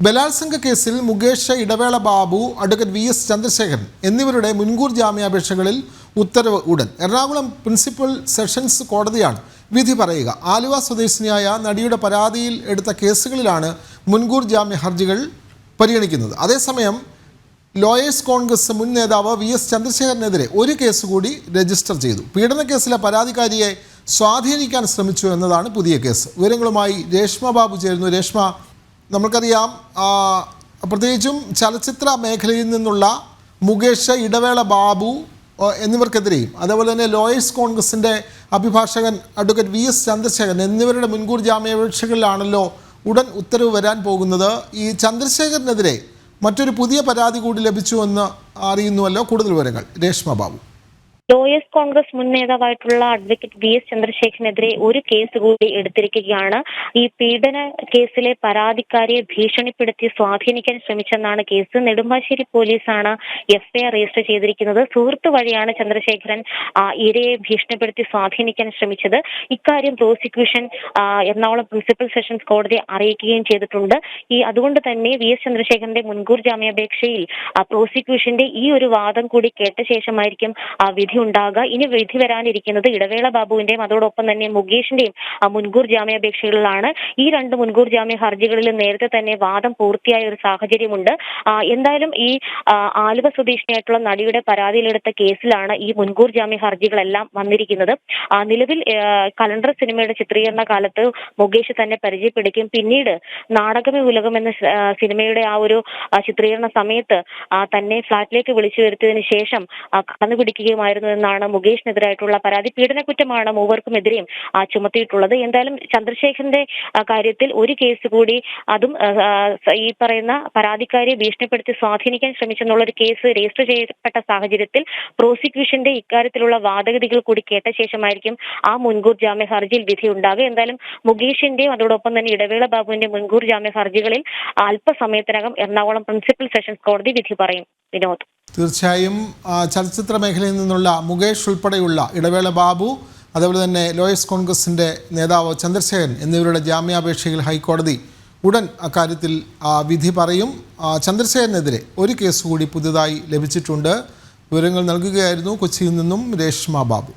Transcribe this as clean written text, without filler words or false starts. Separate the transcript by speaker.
Speaker 1: ബലാത്സംഗ കേസിൽ Mukesh, Idavela Babu, advocate VS Chandrasekharan എന്നിവരുടെ മുൻകൂർ ജാമ്യാപേക്ഷകളിൽ ഉത്തരവ് ഉടൻ. എറണാകുളം പ്രിൻസിപ്പൽ സെഷൻസ് കോടതിയാണ് വിധി പറയുക. ആലുവ സ്വദേശിനിയായ നടിയുടെ പരാതിയിൽ എടുത്ത കേസുകളിലാണ് മുൻകൂർ ജാമ്യ ഹർജികൾ പരിഗണിക്കുന്നത്. അതേസമയം ലോയേഴ്സ് കോൺഗ്രസ് മുൻ നേതാവ് VS ചന്ദ്രശേഖരനെതിരെ ഒരു കേസ് കൂടി രജിസ്റ്റർ ചെയ്തു. പീഡന കേസിലെ പരാതിക്കാരിയെ സ്വാധീനിക്കാൻ ശ്രമിച്ചു എന്നതാണ് പുതിയ കേസ്. വിവരങ്ങളുമായി രേഷ്മ ബാബു ചേരുന്നു. രേഷ്മ, നമുക്കറിയാം, പ്രത്യേകിച്ചും ചലച്ചിത്ര മേഖലയിൽ നിന്നുള്ള മുകേഷ്, ഇടവേള ബാബു എന്നിവർക്കെതിരെയും അതേപോലെ തന്നെ ലോയേഴ്സ് കോൺഗ്രസിൻ്റെ അഭിഭാഷകൻ അഡ്വക്കേറ്റ് VS ചന്ദ്രശേഖരൻ എന്നിവരുടെ മുൻകൂർ ജാമ്യാപേക്ഷകളിലാണല്ലോ ഉടൻ ഉത്തരവ് വരാൻ പോകുന്നത്. ഈ ചന്ദ്രശേഖരനെതിരെ മറ്റൊരു പുതിയ പരാതി കൂടി ലഭിച്ചുവെന്ന് അറിയുന്നുവല്ലോ. കൂടുതൽ വിവരങ്ങൾ രേഷ്മ ബാബു.
Speaker 2: ലോയേഴ്സ് കോൺഗ്രസ് മുൻ നേതാവായിട്ടുള്ള അഡ്വക്കേറ്റ് VS ചന്ദ്രശേഖരനെതിരെ ഒരു കേസ് കൂടി എടുത്തിരിക്കുകയാണ്. ഈ പീഡന കേസിലെ പരാതിക്കാരിയെ ഭീഷണിപ്പെടുത്തി സ്വാധീനിക്കാൻ ശ്രമിച്ചെന്നാണ് കേസ്. നെടുമ്പാശ്ശേരി പോലീസാണ് FIR രജിസ്റ്റർ ചെയ്തിരിക്കുന്നത്. സുഹൃത്ത് വഴിയാണ് ചന്ദ്രശേഖരൻ ഇരയെ ഭീഷണിപ്പെടുത്തി സ്വാധീനിക്കാൻ ശ്രമിച്ചത്. ഇക്കാര്യം പ്രോസിക്യൂഷൻ എറണാകുളം പ്രിൻസിപ്പൽ സെഷൻസ് കോടതിയെ അറിയിക്കുകയും ചെയ്തിട്ടുണ്ട്. അതുകൊണ്ട് തന്നെ VS ചന്ദ്രശേഖരന്റെ മുൻകൂർ ജാമ്യാപേക്ഷയിൽ പ്രോസിക്യൂഷന്റെ ഈ ഒരു വാദം കൂടി കേട്ട ശേഷമായിരിക്കും വിധി ഉണ്ടാകുക. ഇനി വിധി വരാനിരിക്കുന്നത് ഇടവേള ബാബുവിന്റെയും അതോടൊപ്പം തന്നെ മുകേഷിന്റെയും മുൻകൂർ ജാമ്യാപേക്ഷകളിലാണ്. ഈ രണ്ട് മുൻകൂർ ജാമ്യ ഹർജികളിലും നേരത്തെ തന്നെ വാദം പൂർത്തിയായ ഒരു സാഹചര്യമുണ്ട്. എന്തായാലും ഈ ആലുവ സ്വദേശിനിയായിട്ടുള്ള നടിയുടെ പരാതിയിലെടുത്ത കേസിലാണ് ഈ മുൻകൂർ ജാമ്യ ഹർജികളെല്ലാം വന്നിരിക്കുന്നത്. നിലവിൽ കലണ്ടർ സിനിമയുടെ ചിത്രീകരണ കാലത്ത് മുകേഷ് തന്നെ പരിചയപ്പെടുകയും പിന്നീട് നാടകമേ ഉലകം എന്ന സിനിമയുടെ ആ ഒരു ചിത്രീകരണ സമയത്ത് തന്നെ ഫ്ളാറ്റിലേക്ക് വിളിച്ചു വരുത്തിയതിനു ശേഷം കടന്നുപിടിക്കുകയുമായിരുന്നു എന്നാണ് മുകേഷിനെതിരായിട്ടുള്ള പരാതി. പീഡനക്കുറ്റമാണ് മൂവർക്കുമെതിരെയും ചുമത്തിയിട്ടുള്ളത്. എന്തായാലും ചന്ദ്രശേഖരന്റെ കാര്യത്തിൽ ഒരു കേസ് കൂടി, അതും ഈ പറയുന്ന പരാതിക്കാരിയെ ഭീഷണിപ്പെടുത്തി സ്വാധീനിക്കാൻ ശ്രമിച്ചെന്നുള്ള ഒരു കേസ് രജിസ്റ്റർ ചെയ്യപ്പെട്ട സാഹചര്യത്തിൽ പ്രോസിക്യൂഷന്റെ ഇക്കാര്യത്തിലുള്ള വാദഗതികൾ കൂടി കേട്ട ശേഷമായിരിക്കും ആ മുൻകൂർ ജാമ്യ ഹർജിയിൽ വിധി ഉണ്ടാകുക. എന്തായാലും മുകേഷിന്റെയും അതോടൊപ്പം തന്നെ ഇടവേള ബാബുവിന്റെ മുൻകൂർ ജാമ്യ ഹർജികളിൽ അല്പസമയത്തിനകം എറണാകുളം പ്രിൻസിപ്പൽ സെഷൻസ് കോടതി വിധി പറയും. വിനോദ്,
Speaker 1: തീർച്ചയായും ചലച്ചിത്ര മേഖലയിൽ നിന്നുള്ള മുകേഷ് ഉൾപ്പെടെയുള്ള ഇടവേള ബാബു, അതേപോലെ തന്നെ ലോയേഴ്സ് കോൺഗ്രസിൻ്റെ നേതാവ് ചന്ദ്രശേഖരൻ എന്നിവരുടെ ജാമ്യാപേക്ഷയിൽ ഹൈക്കോടതി ഉടൻ അക്കാര്യത്തിൽ വിധി പറയും. ചന്ദ്രശേഖരനെതിരെ ഒരു കേസ് കൂടി പുതുതായി ലഭിച്ചിട്ടുണ്ട്. വിവരങ്ങൾ നൽകുകയായിരുന്നു കൊച്ചിയിൽ നിന്നും രേഷ്മ ബാബു.